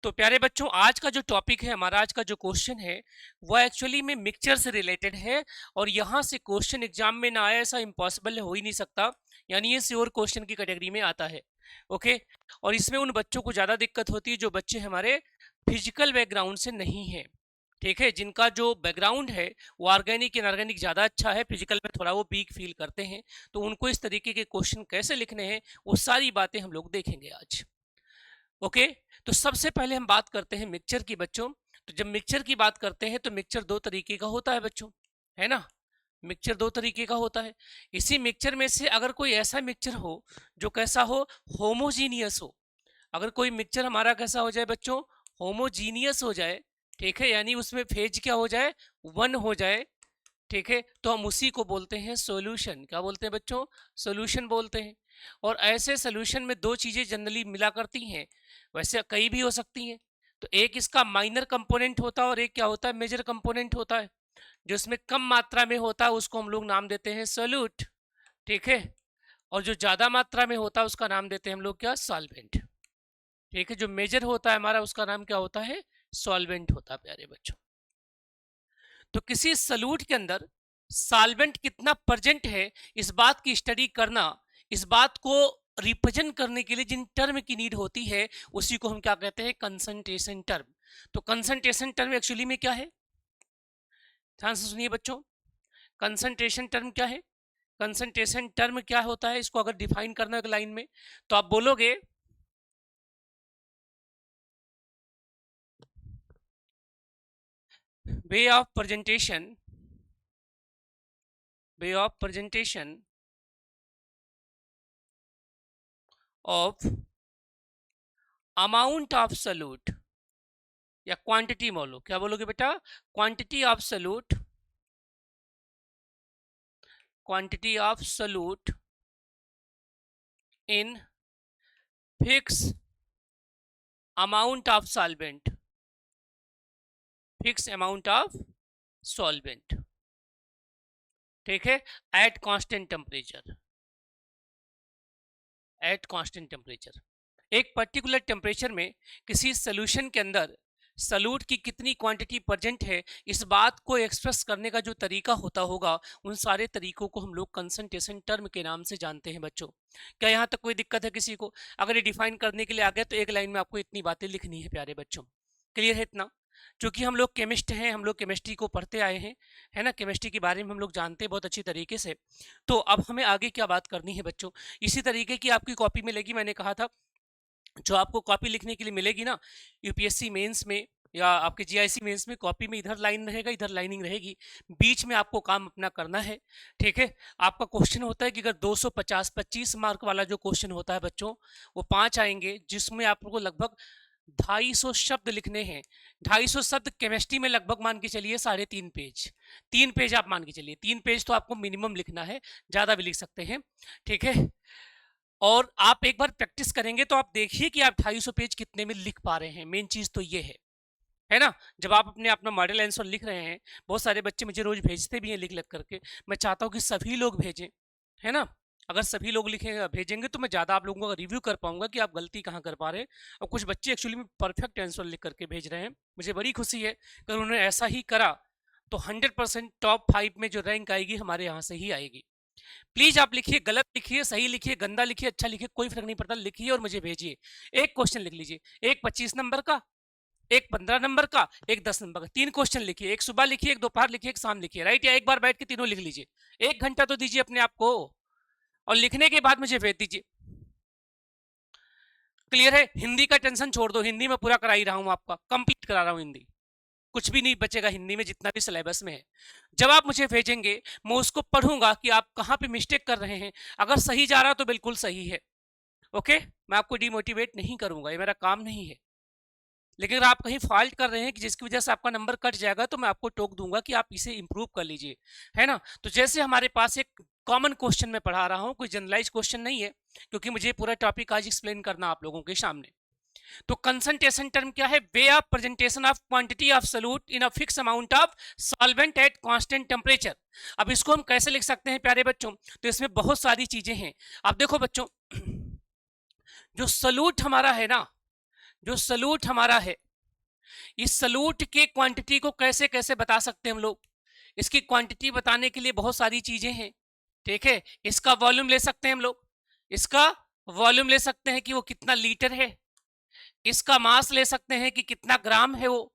तो प्यारे बच्चों, आज का जो टॉपिक है हमारा, आज का जो क्वेश्चन है वो एक्चुअली में मिक्सचर से रिलेटेड है। और यहाँ से क्वेश्चन एग्जाम में ना आए ऐसा इम्पॉसिबल हो ही नहीं सकता, यानी ये श्योर क्वेश्चन की कैटेगरी में आता है। ओके, और इसमें उन बच्चों को ज़्यादा दिक्कत होती है जो बच्चे हमारे फिजिकल बैकग्राउंड से नहीं है, ठीक है, जिनका जो बैकग्राउंड है वो ऑर्गेनिक इनऑर्गेनिक ज़्यादा अच्छा है, फिजिकल में थोड़ा वो वीक फील करते हैं। तो उनको इस तरीके के क्वेश्चन कैसे लिखने हैं वो सारी बातें हम लोग देखेंगे आज। ओके, तो सबसे पहले हम बात करते हैं मिक्सचर की बच्चों। तो जब मिक्सचर की बात करते हैं तो मिक्सचर दो तरीके का होता है बच्चों, है ना। मिक्सचर दो तरीके का होता है। इसी मिक्सचर में से अगर कोई ऐसा मिक्सचर हो जो कैसा हो, होमोजीनियस हो। अगर कोई मिक्सचर हमारा कैसा हो जाए बच्चों, होमोजीनियस हो जाए, ठीक है, यानी उसमें फेज क्या हो जाए, वन हो जाए, ठीक है, तो हम उसी को बोलते हैं सॉल्यूशन। क्या बोलते हैं बच्चों, सॉल्यूशन बोलते हैं। और ऐसे सॉल्यूशन में दो चीजें जनरली मिला करती हैं, वैसे कई भी हो सकती हैं। तो एक इसका माइनर कंपोनेंट होता है और एक क्या होता है, मेजर कंपोनेंट होता है। जो इसमें कम मात्रा में होता है उसको हम लोग नाम देते हैं सोल्यूट, ठीक है, और जो ज्यादा मात्रा में होता है उसका नाम देते हैं हम लोग क्या, सॉल्वेंट, ठीक है। जो मेजर होता है हमारा उसका नाम क्या होता है, सॉल्वेंट होता है प्यारे बच्चों। तो किसी सॉल्यूट के अंदर सॉल्वेंट कितना प्रेजेंट है, इस बात की स्टडी करना, इस बात को रिप्रेजेंट करने के लिए जिन टर्म की नीड होती है उसी को हम क्या कहते हैं, कंसंट्रेशन टर्म। तो कंसंट्रेशन टर्म एक्चुअली में क्या है, ध्यान से सुनिए बच्चों। कंसंट्रेशन टर्म क्या है, कंसंट्रेशन टर्म क्या होता है, इसको अगर डिफाइन करना है एक लाइन में तो आप बोलोगे way of presentation, way of presentation of amount of solute, या क्वांटिटी बोलो, क्या बोलोगे बेटा, quantity of solute, quantity of solute in fix amount of solvent, fix amount of solvent, ठीक है, at constant temperature, at constant temperature. एक particular temperature में किसी सोल्यूशन के अंदर सॉल्यूट की कितनी क्वांटिटी प्रेजेंट है, इस बात को एक्सप्रेस करने का जो तरीका होता होगा, उन सारे तरीकों को हम लोग कंसंट्रेशन टर्म के नाम से जानते हैं बच्चों। क्या यहाँ तक कोई दिक्कत है किसी को? अगर ये डिफाइन करने के लिए आ गया तो एक लाइन में आपको इतनी बातें लिखनी है प्यारे बच्चों। क्लियर है इतना? क्योंकि हम लोग केमिस्ट हैं, हम लोग केमिस्ट्री को पढ़ते आए हैं, है ना, केमिस्ट्री के बारे में हम लोग जानते हैं बहुत अच्छी तरीके से। तो अब हमें आगे क्या बात करनी है बच्चों, इसी तरीके की आपकी कॉपी मिलेगी। मैंने कहा था जो आपको कॉपी लिखने के लिए मिलेगी ना, यूपीएससी मेंस में या आपके जीआईसी मेंस में, कॉपी में इधर लाइन रहेगा, इधर लाइनिंग रहेगी, बीच में आपको काम अपना करना है, ठीक है। आपका क्वेश्चन होता है कि अगर 250 25 मार्क वाला जो क्वेश्चन होता है बच्चों, वो 5 आएंगे, जिसमें आपको लगभग 250 शब्द लिखने हैं। 250 शब्द केमिस्ट्री में लगभग मान के चलिए 3.5 पेज, 3 पेज आप मान के चलिए, 3 पेज तो आपको मिनिमम लिखना है, ज़्यादा भी लिख सकते हैं, ठीक है। और आप एक बार प्रैक्टिस करेंगे तो आप देखिए कि आप 250 पेज कितने में लिख पा रहे हैं। मेन चीज तो ये है ना। जब आप अपने अपना मॉडल आंसर लिख रहे हैं, बहुत सारे बच्चे मुझे रोज भेजते भी हैं लिख लिख करके, मैं चाहता हूं कि सभी लोग भेजें, है ना। अगर सभी लोग लिखेंगे भेजेंगे तो मैं ज़्यादा आप लोगों का रिव्यू कर पाऊंगा कि आप गलती कहाँ कर पा रहे हैं। और कुछ बच्चे एक्चुअली में परफेक्ट आंसर लिख करके भेज रहे हैं, मुझे बड़ी खुशी है। अगर उन्होंने ऐसा ही करा तो 100% टॉप 5 में जो रैंक आएगी हमारे यहाँ से ही आएगी। प्लीज आप लिखिए, गलत लिखिए, सही लिखिए, गंदा लिखिए, अच्छा लिखिए, कोई फर्क नहीं पड़ता, लिखिए और मुझे भेजिए। एक क्वेश्चन लिख लीजिए, एक 25 नंबर का, एक 15 नंबर का, एक 10 नंबर का, 3 क्वेश्चन लिखिए। एक सुबह लिखिए, एक दोपहर लिखिए, एक शाम लिखिए, राइट। या एक बार बैठ के तीनों लिख लीजिए। 1 घंटा तो दीजिए अपने आप को, और लिखने के बाद मुझे भेज दीजिए। क्लियर है? हिंदी का टेंशन छोड़ दो, हिंदी में पूरा करा ही रहा हूं, आपका कंप्लीट करा रहा हूं हिंदी, कुछ भी नहीं बचेगा हिंदी में, जितना भी सिलेबस में है। जब आप मुझे भेजेंगे मैं उसको पढ़ूंगा कि आप कहाँ पे मिस्टेक कर रहे हैं। अगर सही जा रहा तो बिल्कुल सही है, ओके, मैं आपको डिमोटिवेट नहीं करूंगा, ये मेरा काम नहीं है। लेकिन अगर आप कहीं फॉल्ट कर रहे हैं कि जिसकी वजह से आपका नंबर कट जाएगा, तो मैं आपको टोक दूंगा कि आप इसे इंप्रूव कर लीजिए, है ना। तो जैसे हमारे पास एक कॉमन क्वेश्चन में पढ़ा रहा हूं, कोई जनरलाइज क्वेश्चन नहीं है, क्योंकि मुझे पूरा टॉपिक आज एक्सप्लेन करना आप लोगों के सामने। तो कंसंट्रेशन टर्म क्या है, way of presentation of quantity of solute in a fix amount of solvent at constant temperature. अब इसको हम कैसे लिख सकते हैं प्यारे बच्चों, तो इसमें बहुत सारी चीजें हैं। अब देखो बच्चों, जो सॉल्यूट हमारा है ना, जो सल्यूट हमारा है, इस सल्यूट के क्वांटिटी को कैसे कैसे बता सकते हैं हम लोग। इसकी क्वांटिटी बताने के लिए बहुत सारी चीजें हैं, ठीक है। इसका वॉल्यूम ले सकते हैं हम लोग, इसका वॉल्यूम ले सकते हैं कि वो कितना लीटर है, इसका मास ले सकते हैं कि कितना ग्राम है वो,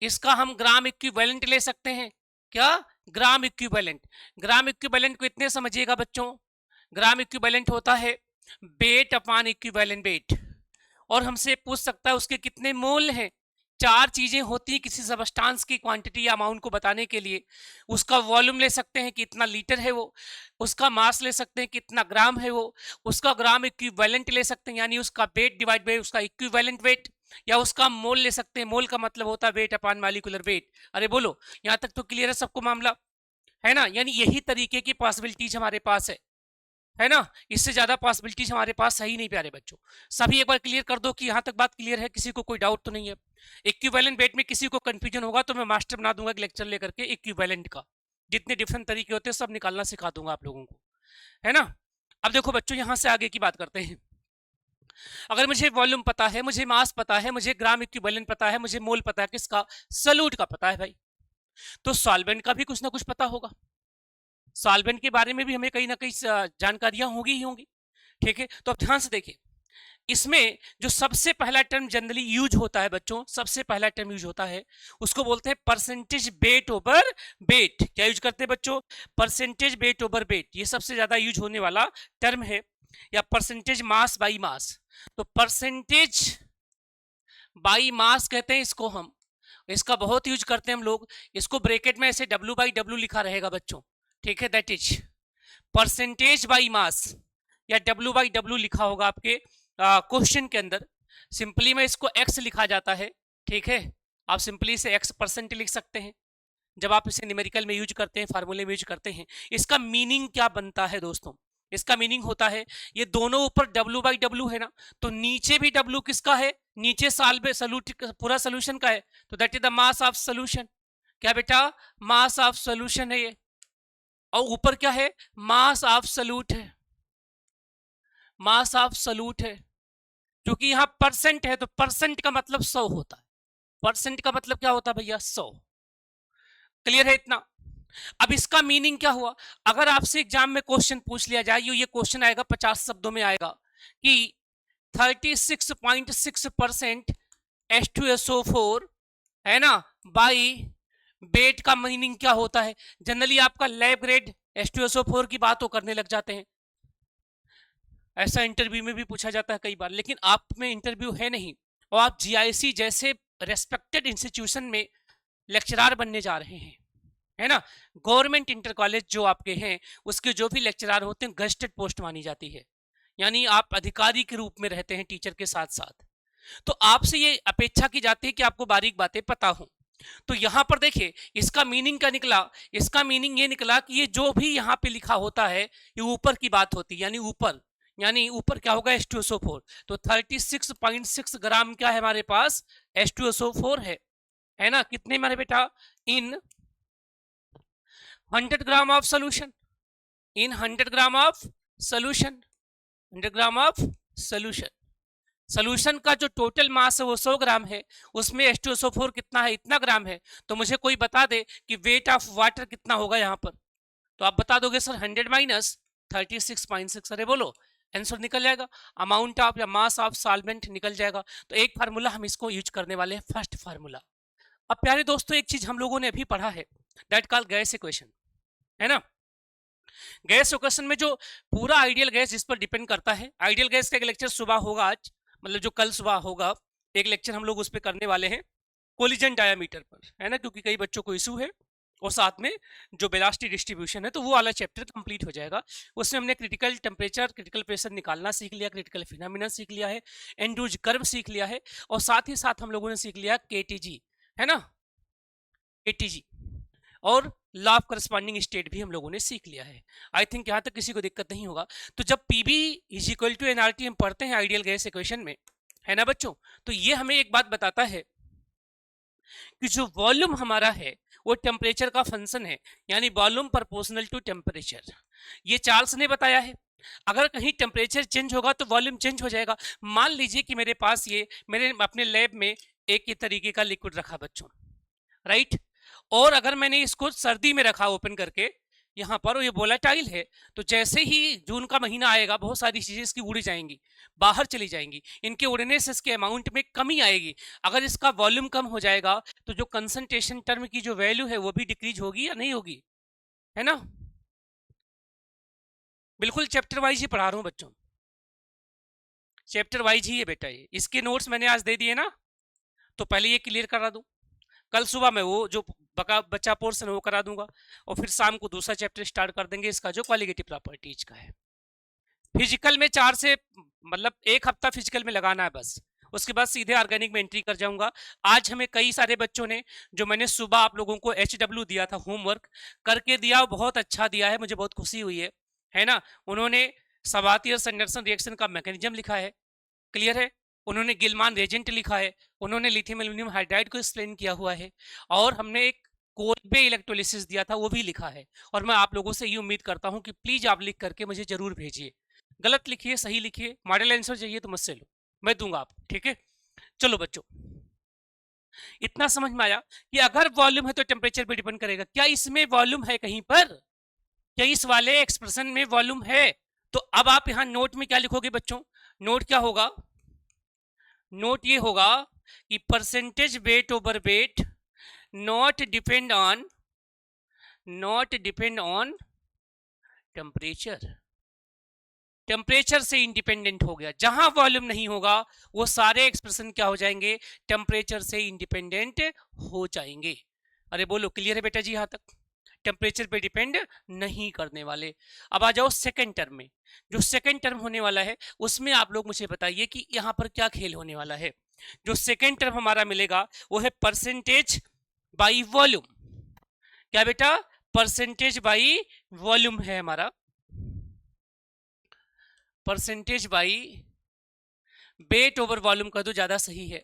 इसका हम ग्राम इक्विवेलेंट ले सकते हैं। क्या? Gram equivalent. ग्राम इक्विवेलेंट को इतने समझिएगा बच्चों, ग्राम इक्विवेलेंट होता है वेट अपॉन इक्विवेलेंट वेट, और हमसे पूछ सकता है उसके कितने मोल हैं। चार चीजें होती हैं किसी सबस्टांस की क्वांटिटी या अमाउंट को बताने के लिए। उसका वॉल्यूम ले सकते हैं कि इतना लीटर है वो, उसका मास ले सकते हैं कि इतना ग्राम है वो, उसका ग्राम इक्विवेलेंट ले सकते हैं यानी उसका वेट डिवाइड बाय उसका इक्विवेलेंट वेट, या उसका मोल ले सकते हैं। मोल का मतलब होता है वेट अपॉन मॉलिक्यूलर वेट। अरे बोलो, यहाँ तक तो क्लियर है सबको मामला, है ना। यानी यही तरीके की पॉसिबिलिटीज हमारे पास है ना। इससे ज्यादा पॉसिबिलिटीज हमारे पास है ही नहीं प्यारे बच्चों। सभी एक बार क्लियर कर दो कि यहाँ तक बात क्लियर है, किसी को कोई डाउट तो नहीं है। इक्विवेलेंट वेट में किसी को कंफ्यूजन होगा तो मैं मास्टर बना दूंगा एक लेक्चर लेकर के इक्विवेलेंट का, जितने डिफरेंट तरीके होते हैं सब निकालना सिखा दूंगा आप लोगों को, है ना। अब देखो बच्चों, यहाँ से आगे की बात करते हैं। अगर मुझे वॉल्यूम पता है, मुझे मास पता है, मुझे ग्राम इक्विवेलेंट पता है, मुझे मोल पता है, किसका? सॉल्यूट का पता है भाई, तो सॉल्वेंट का भी कुछ ना कुछ पता होगा। सॉल्वेंट के बारे में भी हमें कहीं ना कहीं जानकारियां होगी ही होंगी, ठीक है। तो अब ध्यान से देखिए, इसमें जो सबसे पहला टर्म जनरली यूज होता है बच्चों, सबसे पहला टर्म यूज होता है उसको बोलते हैं परसेंटेज वेट ओवर वेट। क्या यूज करते हैं बच्चों? परसेंटेज वेट ओवर वेट, ये सबसे ज्यादा यूज होने वाला टर्म है। या परसेंटेज मास बाई मास, तो परसेंटेज बाई मास कहते हैं इसको हम, इसका बहुत यूज करते हैं हम लोग। इसको ब्रैकेट में ऐसे W बाई W लिखा रहेगा बच्चों, ठीक है। That is percentage by mass, या W बाई W लिखा होगा आपके क्वेश्चन के अंदर। सिंपली में इसको x लिखा जाता है, ठीक है। आप सिंपली से x परसेंट लिख सकते हैं जब आप इसे न्यूमेरिकल में यूज करते हैं, फार्मूले में यूज करते हैं। इसका मीनिंग क्या बनता है दोस्तों? इसका मीनिंग होता है ये दोनों ऊपर W बाई W है ना, तो नीचे भी W किसका है? नीचे सॉल्यूट पूरा सोल्यूशन का है, तो that is the mass of solution. क्या बेटा? मास ऑफ सोल्यूशन है ये, और ऊपर क्या है? मास ऑफ सल्यूट है, मास ऑफ सल्यूट है। क्योंकि यहां परसेंट है तो परसेंट का मतलब 100 होता है। परसेंट का मतलब क्या होता है भैया? 100। क्लियर है इतना? अब इसका मीनिंग क्या हुआ? अगर आपसे एग्जाम में क्वेश्चन पूछ लिया जाए, ये क्वेश्चन आएगा 50 शब्दों में आएगा कि 36.6% H2SO4 है ना बाई वेट का मीनिंग क्या होता है? जनरली आपका लैब ग्रेड H2SO4 की बात तो करने लग जाते हैं, ऐसा इंटरव्यू में भी पूछा जाता है कई बार, लेकिन आप में इंटरव्यू है नहीं और आप GIC जैसे रेस्पेक्टेड इंस्टीट्यूशन में लेक्चरार बनने जा रहे हैं, है ना। गवर्नमेंट इंटर कॉलेज जो आपके हैं उसके जो भी लेक्चरार होते हैं गेस्टेड पोस्ट मानी जाती है, यानी आप अधिकारी के रूप में रहते हैं टीचर के साथ साथ। तो आपसे ये अपेक्षा की जाती है कि आपको बारीक बातें पता हो। तो यहां पर देखिए इसका मीनिंग क्या निकला? इसका मीनिंग ये निकला कि ये जो भी यहाँ पे लिखा होता है ये ऊपर की बात होती है, यानी ऊपर क्या होगा? H2SO4। तो 36.6 ग्राम क्या है हमारे पास? H2SO4 है ना। कितने मेरे बेटा? इन 100 gram of solution, in 100 gram of solution, 100 gram of solution. Solution का जो टोटल मास है वो 100 ग्राम है, उसमें H2SO4 कितना है? इतना ग्राम है। तो मुझे कोई बता दे कि वेट ऑफ वाटर कितना होगा यहाँ पर, तो आप बता दोगे सर 100 माइनस 36.6। अरे बोलो, आंसर निकल जाएगा, अमाउंट ऑफ या मास ऑफ सॉल्वेंट निकल जाएगा। तो एक फार्मूला हम इसको यूज करने वाले हैं, फर्स्ट फार्मूला। अब प्यारे दोस्तों एक चीज हम लोगों ने अभी पढ़ा है, दैट कॉल्ड गैस इक्वेशन, है ना। गैस इक्वेशन में जो पूरा आइडियल गैस जिस पर डिपेंड करता है, आइडियल गैस का एक लेक्चर सुबह होगा आज, मतलब जो कल सुबह होगा एक लेक्चर हम लोग उस पर करने वाले हैं कोलिजन डायमीटर पर, है ना, क्योंकि कई बच्चों को इशू है। और साथ में जो वेलोसिटी डिस्ट्रीब्यूशन है तो वो वाला चैप्टर कंप्लीट हो जाएगा। उसमें हमने क्रिटिकल टेम्परेचर, क्रिटिकल प्रेशर निकालना सीख लिया, क्रिटिकल फिनोमेना सीख लिया है, एंड्रूज कर्व सीख लिया है, और साथ ही साथ हम लोगों ने सीख लिया KTG, है ना, KTG, और लॉ ऑफ करस्पॉन्डिंग स्टेट भी हम लोगों ने सीख लिया है। आई थिंक यहाँ तक किसी को दिक्कत नहीं होगा। तो जब PV is equal to nRT हम पढ़ते हैं आइडियल गैस इक्वेशन में, है ना बच्चों, तो ये हमें एक बात बताता है कि जो वॉल्यूम हमारा है वो टेम्परेचर का फंक्शन है, यानी वॉल्यूम प्रोपोर्शनल टू टेम्परेचर। ये चार्ल्स ने बताया है, अगर कहीं टेम्परेचर चेंज होगा तो वॉल्यूम चेंज हो जाएगा। मान लीजिए कि मेरे पास ये मेरे अपने लैब में एक ही तरीके का लिक्विड रखा बच्चों, राइट, और अगर मैंने इसको सर्दी में रखा ओपन करके यहाँ पर, ये वोलेटाइल है, तो जैसे ही जून का महीना आएगा बहुत सारी चीजें इसकी उड़ जाएंगी, बाहर चली जाएंगी, इनके उड़ने से इसके अमाउंट में कमी आएगी। अगर इसका वॉल्यूम कम हो जाएगा तो जो कंसंट्रेशन टर्म की जो वैल्यू है वो भी डिक्रीज होगी या नहीं होगी, है ना। बिल्कुल चैप्टर वाइज ही पढ़ा रहा हूँ बच्चों, चैप्टर वाइज ही है बेटा। ये इसके नोट्स मैंने आज दे दिए ना, तो पहले ये क्लियर करा दूं, कल सुबह मैं वो जो बचा पोर्शन है वो करा दूंगा, और फिर शाम को दूसरा चैप्टर स्टार्ट कर देंगे इसका जो क्वालिटेटिव प्रॉपर्टीज का है। फिजिकल में 4 से मतलब 1 हफ्ता फिजिकल में लगाना है बस, उसके बाद सीधे ऑर्गेनिक में एंट्री कर जाऊंगा। आज हमें कई सारे बच्चों ने, जो मैंने सुबह आप लोगों को HW दिया था होमवर्क करके दिया, बहुत अच्छा दिया है, मुझे बहुत खुशी हुई है ना। उन्होंने सवाती और संडरसन रिएक्शन का मैकेनिज्म लिखा है, क्लियर है, उन्होंने गिलमान रेजेंट लिखा है, उन्होंने लिथियम एल्यूमिनियम हाइड्राइड को एक्सप्लेन किया हुआ है, और हमने एक कोलबे इलेक्ट्रोलिसिस दिया था वो भी लिखा है। और मैं आप लोगों से ये उम्मीद करता हूं कि प्लीज आप लिख करके मुझे जरूर भेजिए, गलत लिखिए सही लिखिए, मॉडल आंसर चाहिए तो मुझसे लो, मैं दूंगा आपको, ठीक है। चलो बच्चों, इतना समझ में आया कि अगर वॉल्यूम है तो टेम्परेचर पे डिपेंड करेगा। क्या इसमें वॉल्यूम है कहीं पर, क्या इस वाले एक्सप्रेशन में वॉल्यूम है? तो अब आप यहां नोट में क्या लिखोगे बच्चों, नोट क्या होगा, नोट ये होगा कि percentage weight over weight not depend on temperature, temperature से इंडिपेंडेंट हो गया। जहां वॉल्यूम नहीं होगा वो सारे एक्सप्रेशन क्या हो जाएंगे, टेम्परेचर से इंडिपेंडेंट हो जाएंगे। अरे बोलो क्लियर है बेटा जी, यहां तक टेम्परेचर पे डिपेंड नहीं करने वाले। अब आ जाओ सेकंड टर्म में, जो सेकंड टर्म होने वाला है उसमें आप लोग मुझे बताइए कि यहां पर क्या खेल होने वाला है। जो सेकंड टर्म हमारा मिलेगा वो है परसेंटेज बाई वॉल्यूम। क्या बेटा, परसेंटेज बाई वॉल्यूम है हमारा, percentage by weight over volume का तो ज्यादा सही है।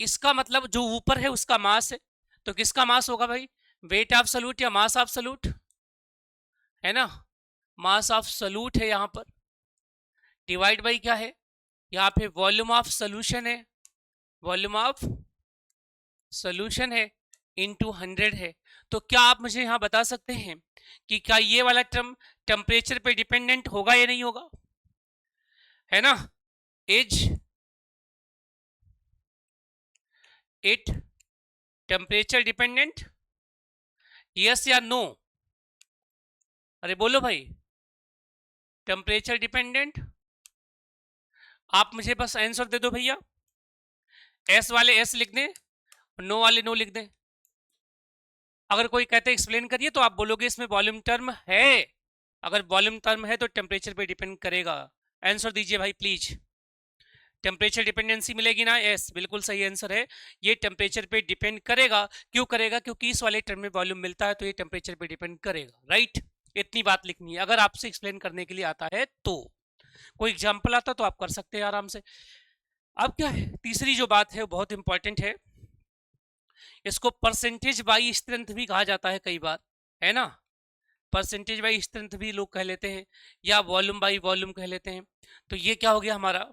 इसका मतलब जो ऊपर है उसका मास है, तो किसका मास होगा भाई, वेट ऑफ सल्यूट या मास ऑफ सल्यूट, है ना, मास ऑफ सल्यूट है यहां पर, डिवाइड बाई क्या है, यहाँ पे वॉल्यूम ऑफ सॉल्यूशन है, वॉल्यूम ऑफ सॉल्यूशन है इनटू 100 है। तो क्या आप मुझे यहाँ बता सकते हैं कि क्या ये वाला टर्म टेम्परेचर पे डिपेंडेंट होगा या नहीं होगा, है ना, is it temperature dependent, yes या नो, अरे बोलो भाई, टेम्परेचर डिपेंडेंट। आप मुझे बस आंसर दे दो भैया, एस वाले एस लिख दें, नो वाले नो लिख दें। अगर कोई कहते एक्सप्लेन करिए तो आप बोलोगे इसमें वॉल्यूम टर्म है, अगर वॉल्यूम टर्म है तो टेम्परेचर पे डिपेंड करेगा। आंसर दीजिए भाई प्लीज, टेम्परेचर डिपेंडेंसी मिलेगी ना, यस बिल्कुल सही आंसर है, ये टेम्परेचर पे डिपेंड करेगा। क्यों करेगा, क्योंकि इस वाले टर्म में वॉल्यूम मिलता है तो ये टेम्परेचर पे डिपेंड करेगा, राइट। इतनी बात लिखनी है, अगर आपसे एक्सप्लेन करने के लिए आता है तो, कोई एग्जाम्पल आता तो आप कर सकते हैं आराम से। अब क्या है, तीसरी जो बात है वो बहुत इंपॉर्टेंट है, इसको परसेंटेज बाई स्ट्रेंथ भी कहा जाता है कई बार, है ना, परसेंटेज बाई स्ट्रेंथ भी लोग कह लेते हैं, या वॉल्यूम बाई वॉल्यूम कह लेते हैं। तो ये क्या हो गया हमारा,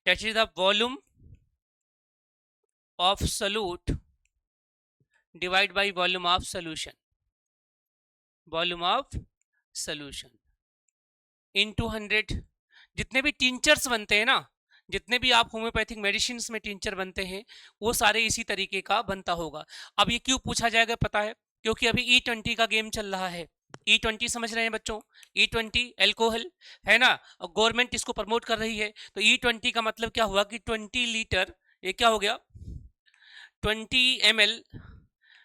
that is the volume of solute divide by volume of solution, volume of solution into 100। जितने भी टिंचर्स बनते हैं ना, जितने भी आप होम्योपैथिक मेडिसिन में टिंचर बनते हैं वो सारे इसी तरीके का बनता होगा। अब ये क्यों पूछा जाएगा पता है, क्योंकि अभी E20 का गेम चल रहा है। E20 समझ रहे हैं बच्चों, E20 एल्कोहल है ना, और गवर्नमेंट इसको प्रमोट कर रही है। तो E20 का मतलब क्या हुआ कि 20 लीटर, ये क्या हो गया, 20 ml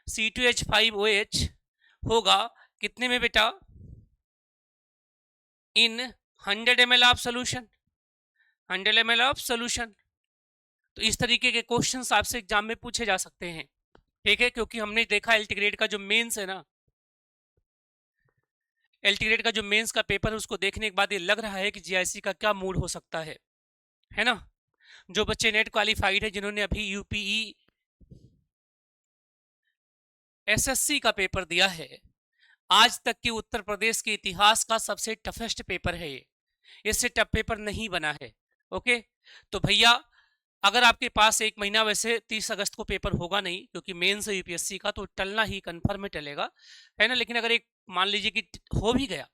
C2H5OH होगा कितने में बेटा, इन 100 ml of solution, 100 ml of solution. तो इस तरीके के क्वेश्चंस आपसे एग्जाम में पूछे जा सकते हैं, ठीक है, क्योंकि हमने देखा एल्टीग्रेड का जो मेंस है ना, एल्टीग्रेड का जो मेंस का पेपर है उसको देखने के बाद ये लग रहा है कि जीआईसी का क्या मूड हो सकता है ना। जो बच्चे नेट क्वालिफाइड है, जिन्होंने अभी यूपीई एसएससी का पेपर दिया है, आज तक के उत्तर प्रदेश के इतिहास का सबसे टफेस्ट पेपर है ये, इससे टफ पेपर नहीं बना है। ओके, तो भैया अगर आपके पास एक महीना, वैसे 30 अगस्त को पेपर होगा नहीं क्योंकि मेंस है यूपीएससी का, तो टलना ही कंफर्म टलेगा, है ना। लेकिन अगर एक मान लीजिए कि हो भी गया,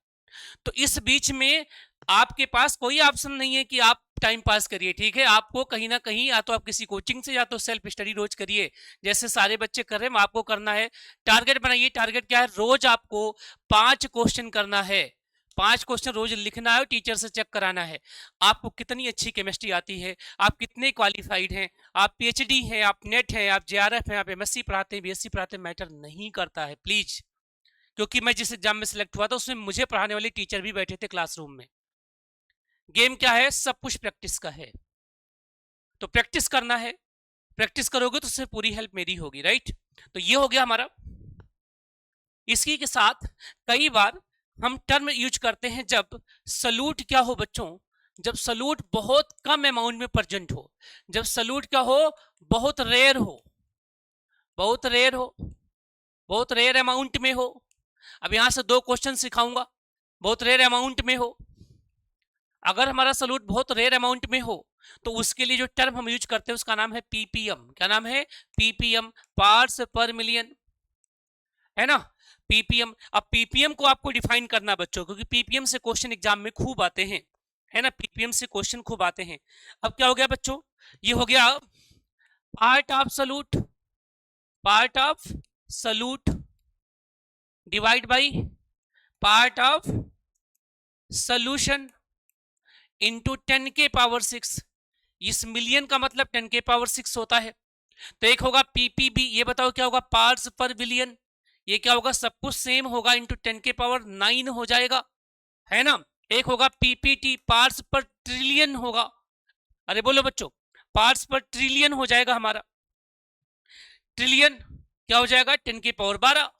तो इस बीच में आपके पास कोई ऑप्शन नहीं है कि आप टाइम पास करिए, ठीक है। आपको कहीं ना कहीं या तो आप किसी कोचिंग से या तो सेल्फ स्टडी रोज करिए, जैसे सारे बच्चे कर रहे हैं, आपको करना है। टारगेट बनाइए। टारगेट क्या है? रोज आपको 5 क्वेश्चन करना है, 5 क्वेश्चन रोज लिखना है और टीचर से चेक कराना है। आपको कितनी अच्छी केमिस्ट्री आती है, आप कितने क्वालिफाइड हैं, आप पीएचडी हैं, आप नेट हैं, आप जेआरएफ हैं, आप एमएससी पढ़ाते हैं, बीएससी पढ़ाते हैं, मैटर नहीं करता है प्लीज। क्योंकि मैं जिस एग्जाम में सिलेक्ट हुआ था उसमें मुझे पढ़ाने वाले टीचर भी बैठे थे क्लासरूम में। गेम क्या है? सब कुछ प्रैक्टिस का है, तो प्रैक्टिस करना है। प्रैक्टिस करोगे तो उससे पूरी हेल्प मेरी होगी, राइट। तो ये हो गया हमारा। इसी के साथ कई बार हम टर्म यूज करते हैं जब सल्यूट क्या हो बच्चों, जब सल्यूट बहुत कम अमाउंट में प्रेजेंट हो, जब सल्यूट क्या हो, बहुत रेयर हो, बहुत रेयर हो, बहुत रेयर अमाउंट में हो। अब यहां से 2 क्वेश्चन सिखाऊंगा, बहुत रेयर अमाउंट में हो। अगर हमारा सल्यूट बहुत रेयर अमाउंट में हो तो उसके लिए जो टर्म हम यूज करते हैं उसका नाम है पीपीएम। क्या नाम है? पीपीएम, पार्ट्स पर मिलियन, है ना, पीपीएम। अब पीपीएम को आपको डिफाइन करना बच्चों, क्योंकि पीपीएम से क्वेश्चन एग्जाम में खूब आते हैं, है ना, पीपीएम से क्वेश्चन खूब आते हैं। अब क्या हो गया बच्चों? ये हो गया part of solute, part of solute divide by part of solution into 10 के पावर 6। इस मिलियन का मतलब 10 के पावर 6 होता है। तो एक होगा पीपीबी, ये बताओ क्या होगा? पार्ट्स पर बिलियन। ये क्या होगा? सब कुछ सेम होगा, इंटू 10 के पावर 9 हो जाएगा, है ना। एक होगा पीपीटी, पार्ट्स पर ट्रिलियन होगा। अरे बोलो बच्चों, पार्ट्स पर ट्रिलियन हो जाएगा हमारा। ट्रिलियन क्या हो जाएगा? 10 की पावर 12।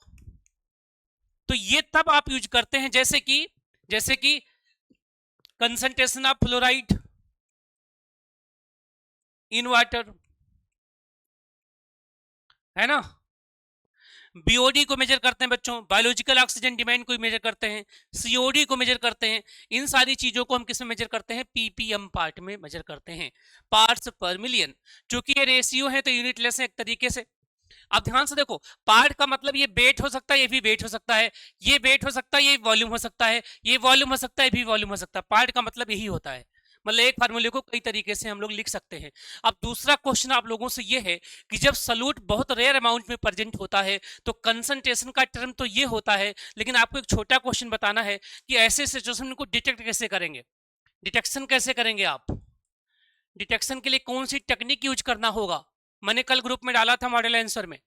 तो ये तब आप यूज करते हैं जैसे कि concentration of fluoride in water, है ना। बीओडी को मेजर करते हैं बच्चों, बायोलॉजिकल ऑक्सीजन डिमांड को मेजर करते हैं, सीओडी को मेजर करते हैं। इन सारी चीजों को हम किस में मेजर करते हैं? पीपीएम पार्ट में मेजर करते हैं, पार्ट्स पर मिलियन। चूंकि ये रेशियो है तो यूनिटलेस है एक तरीके से। अब ध्यान से देखो, पार्ट का मतलब ये वेट हो सकता है, ये भी वेट हो सकता है, ये वेट हो सकता है, ये वॉल्यूम हो सकता है, ये वॉल्यूम हो सकता है, ये भी वॉल्यूम हो सकता है। पार्ट का मतलब यही होता है, मतलब एक फार्मूले को कई तरीके से हम लोग लिख सकते हैं। अब दूसरा क्वेश्चन आप लोगों से ये है कि जब सल्यूट बहुत रेयर अमाउंट में प्रेजेंट होता है तो कंसंट्रेशन का टर्म तो ये होता है, लेकिन आपको एक छोटा क्वेश्चन बताना है कि ऐसे सिचुएशन को डिटेक्ट कैसे करेंगे, डिटेक्शन कैसे करेंगे आप, डिटेक्शन के लिए कौन सी टेक्निक यूज करना होगा। मैंने कल ग्रुप में डाला था मॉडल आंसर में,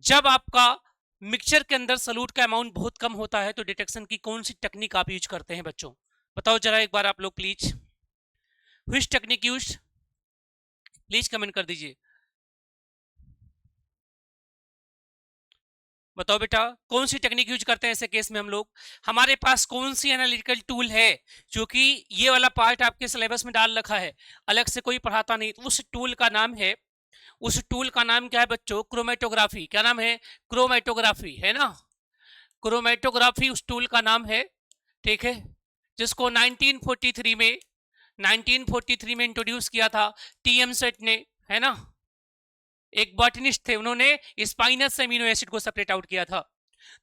जब आपका मिक्सचर के अंदर सल्यूट का अमाउंट बहुत कम होता है तो डिटेक्शन की कौन सी टेक्निक आप यूज करते हैं बच्चों, बताओ जरा एक बार आप लोग please. Which technique use, please comment कर दीजिए, बताओ बेटा कौन सी टेक्निक यूज करते हैं ऐसे केस में हम लोग। हमारे पास कौन सी एनालिटिकल टूल है, क्योंकि ये वाला पार्ट आपके सिलेबस में डाल रखा है, अलग से कोई पढ़ाता नहीं। उस टूल का नाम है, उस टूल का नाम क्या है बच्चों? क्रोमेटोग्राफी। क्या नाम है? क्रोमेटोग्राफी, है ना, क्रोमेटोग्राफी उस टूल का नाम है, ठीक है, जिसको 1943 में इंट्रोड्यूस किया था टीएम सेट ने, है ना। एक बॉटनिस्ट थे, उन्होंने स्पाइनस एमिनो एसिड को सेपरेट आउट किया था।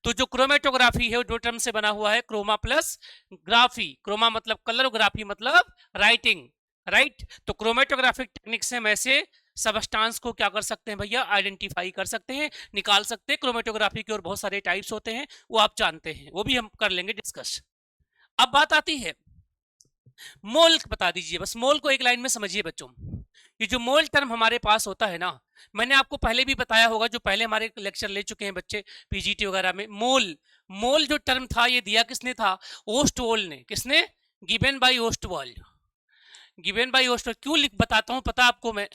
तो जो क्रोमेटोग्राफी है वो 2 टर्म से बना हुआ है, क्रोमा प्लस ग्राफी। क्रोमा मतलब कलर, ग्राफी मतलब राइटिंग, राइट। तो क्रोमेटोग्राफिक टेक्निक से हम ऐसे सबस्टांस को क्या कर सकते हैं भैया? आइडेंटिफाई कर सकते हैं, निकाल सकते हैं। क्रोमेटोग्राफी के और बहुत सारे टाइप्स होते हैं, वो आप जानते हैं, वो भी हम कर लेंगे डिस्कस। अब बात आती है मोल, बता दीजिए बस, मोल को एक लाइन में समझिए बच्चों। ये जो मोल टर्म हमारे पास होता है ना, मैंने आपको पहले भी बताया होगा, जो पहले हमारे लेक्चर ले चुके हैं बच्चे पीजीटी वगैरह में। मोल, मोल जो टर्म था ये दिया किसने था? ओस्टवॉल ने। किसने? Given by Ostwald, given by Ostwald. क्यों लिख बताता हूं पता आपको मैं,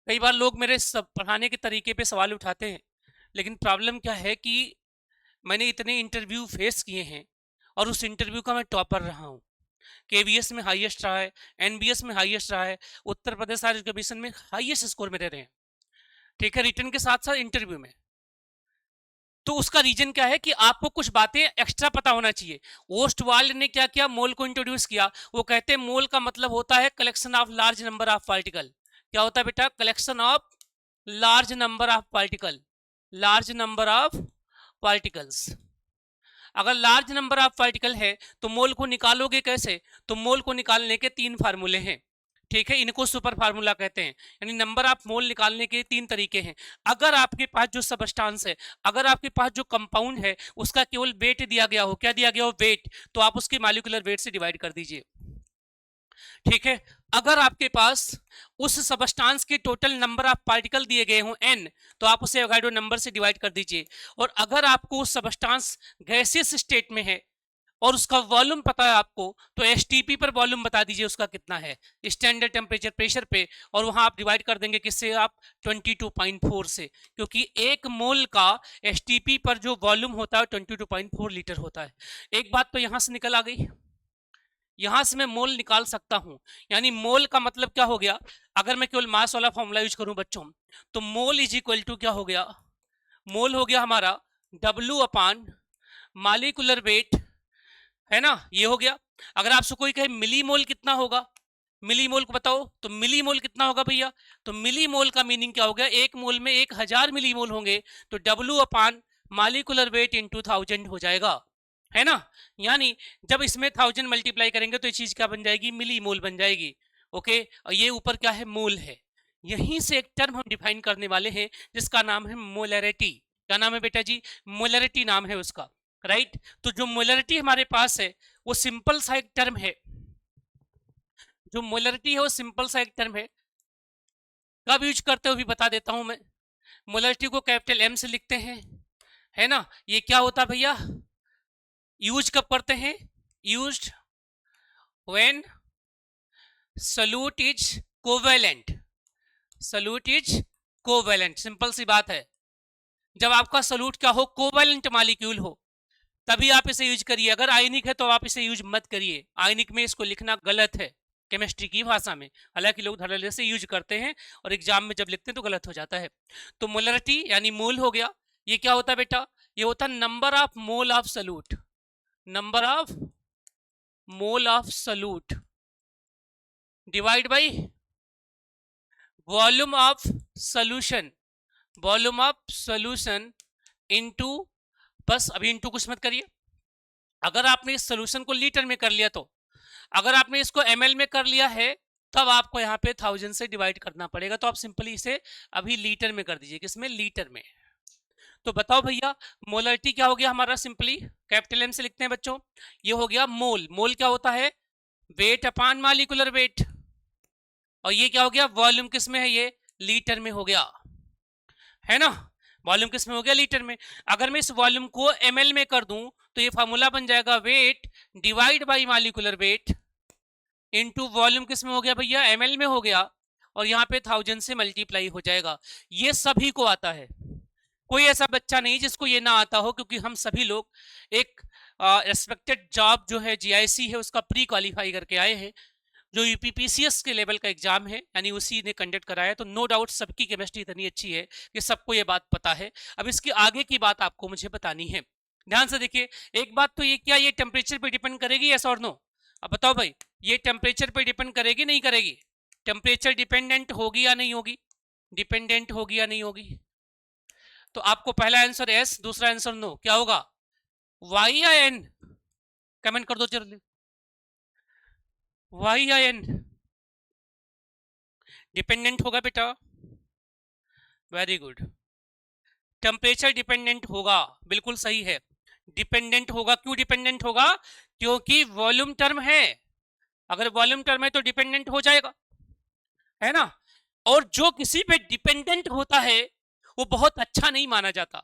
कई बार लोग मेरे सब पढ़ाने के तरीके पे सवाल उठाते हैं, लेकिन प्रॉब्लम क्या है कि मैंने इतने इंटरव्यू फेस किए हैं और उस इंटरव्यू का मैं टॉपर रहा हूँ। केवीएस में हाईएस्ट रहा है, एनबीएस में हाईएस्ट रहा है, उत्तर प्रदेश राज्य कमीशन में हाईएस्ट स्कोर मेरे रहे हैं, ठीक है, रिटर्न के साथ साथ इंटरव्यू में। तो उसका रीजन क्या है कि आपको कुछ बातें एक्स्ट्रा पता होना चाहिए। ओस्टवाल्ड ने क्या किया, मोल को इंट्रोड्यूस किया। वो कहते हैं मोल का मतलब होता है collection of large number of particle. क्या होता है बेटा, collection of large number of particle, large number of particles. अगर लार्ज नंबर ऑफ पार्टिकल है तो मोल को निकालोगे कैसे, तो मोल को निकालने के 3 फार्मूले हैं, ठीक है, इनको सुपर फार्मूला कहते हैं। यानी नंबर ऑफ मोल निकालने के 3 तरीके हैं। अगर आपके पास जो सबस्टांस है, अगर आपके पास जो कंपाउंड है उसका केवल वेट दिया गया हो, क्या दिया गया हो, वेट, तो आप उसके मॉलिक्यूलर वेट से डिवाइड कर दीजिए, ठीक है। अगर आपके पास उस सबस्टांस के टोटल नंबर ऑफ पार्टिकल दिए गए हों n, तो आप उसे एवोगाड्रो नंबर से डिवाइड कर दीजिए। और अगर आपको उस सबस्टांस गैसियस स्टेट में है और उसका वॉल्यूम पता है आपको, तो एसटीपी पर वॉल्यूम बता दीजिए उसका कितना है स्टैंडर्ड टेम्परेचर प्रेशर पे, और वहां आप डिवाइड कर देंगे किससे, आप 22.4 से, क्योंकि 1 मोल का एसटीपी पर जो वॉल्यूम होता है 22.4 लीटर होता है। एक बात तो यहां से निकल आ गई, यहां से मैं मोल निकाल सकता हूं। यानी मोल का मतलब क्या हो गया, अगर मैं केवल मास वाला फॉर्मूला यूज करूं बच्चों, तो मोल इज इक्वल टू क्या हो गया, मोल हो गया हमारा W अपान मॉलिक्यूलर वेट, है ना, ये हो गया। अगर आपसे कोई कहे मिली मोल कितना होगा, मिली मोल को बताओ, तो मिली मोल कितना होगा भैया, तो मिली मोल का मीनिंग क्या हो गया, 1 मोल में 1000 मिली मोल होंगे, तो W अपान मॉलिक्यूलर वेट इंटू 1000 हो जाएगा, है ना। यानी जब इसमें 1000 मल्टीप्लाई करेंगे तो ये चीज क्या बन जाएगी, मिली मोल बन जाएगी, ओके। और ये ऊपर क्या है, मोल है। यहीं से एक टर्म हम डिफाइन करने वाले हैं जिसका नाम है मोलरिटी। क्या नाम है बेटा जी, मोलरिटी नाम है उसका, राइट। तो जो मोलरिटी हमारे पास है वो सिंपल सा एक टर्म है, जो मोलरिटी है वो सिंपल सा एक टर्म है। कब यूज करते हो भी बता देता हूं मैं। मोलरिटी को कैपिटल M से लिखते हैं, है ना। ये क्या होता है भैया, यूज कब करते हैं, used when solute is covalent, solute is covalent, simple सी बात है। जब आपका सोल्यूट क्या हो, कोवेलेंट मॉलिक्यूल हो, तभी आप इसे यूज करिए। अगर आयनिक है तो आप इसे यूज मत करिए, आयनिक में इसको लिखना गलत है केमिस्ट्री की भाषा में, हालांकि लोग धड़ल्ले से यूज करते हैं और एग्जाम में जब लिखते हैं तो गलत हो जाता है। तो मोलरिटी यानी मोल हो गया। ये क्या होता है बेटा, ये होता है number of mole of solute, number of mole of solute divide by volume of solution, volume of solution into, बस अभी इनटू कुछ मत करिए। अगर आपने इस सोल्यूशन को लीटर में कर लिया तो, अगर आपने इसको ml में कर लिया है तब आपको यहाँ पे 1000 से डिवाइड करना पड़ेगा। तो आप सिंपली इसे अभी लीटर में कर दीजिए, किसमें, लीटर में। तो बताओ भैया मोलरिटी क्या हो गया हमारा, सिंपली कैपिटल M से लिखते हैं बच्चों, ये हो गया मोल। मोल क्या होता है, वेट अपान मॉलिक्यूलर वेट, और ये क्या हो गया, वॉल्यूम किस में है, ये लीटर में हो गया, है ना। वॉल्यूम किस में हो गया, लीटर में। अगर मैं इस वॉल्यूम को ml में कर दूं तो ये फार्मूला बन जाएगा weight divide by molecular weight into volume किस में हो गया भैया, ml में हो गया, और यहाँ पे 1000 से मल्टीप्लाई हो जाएगा। ये सभी को आता है, कोई ऐसा बच्चा नहीं जिसको ये ना आता हो, क्योंकि हम सभी लोग एक रेस्पेक्टेड जॉब जो है जीआईसी है उसका प्री क्वालिफाई करके आए हैं, जो यूपीपीसीएस के लेवल का एग्जाम है, यानी उसी ने कंडक्ट कराया। तो नो डाउट सबकी केमिस्ट्री इतनी अच्छी है कि सबको ये बात पता है। अब इसकी आगे की बात आपको मुझे बतानी है, ध्यान से देखिए। एक बात तो ये, क्या ये टेम्परेचर पे डिपेंड करेगी, यस और नो, अब बताओ भाई, ये टेम्परेचर पे डिपेंड करेगी नहीं करेगी, टेम्परेचर डिपेंडेंट होगी या नहीं होगी, डिपेंडेंट होगी या नहीं होगी। तो आपको पहला आंसर यस, दूसरा आंसर नो, क्या होगा, वाई या एन, कमेंट कर दो जल्दी, वाई या एन, डिपेंडेंट होगा बेटा, वेरी गुड, टेम्परेचर डिपेंडेंट होगा, बिल्कुल सही है, डिपेंडेंट होगा। क्यों डिपेंडेंट होगा, क्योंकि वॉल्यूम टर्म है, अगर वॉल्यूम टर्म है तो डिपेंडेंट हो जाएगा, है ना। और जो किसी पे डिपेंडेंट होता है वो बहुत अच्छा नहीं माना जाता,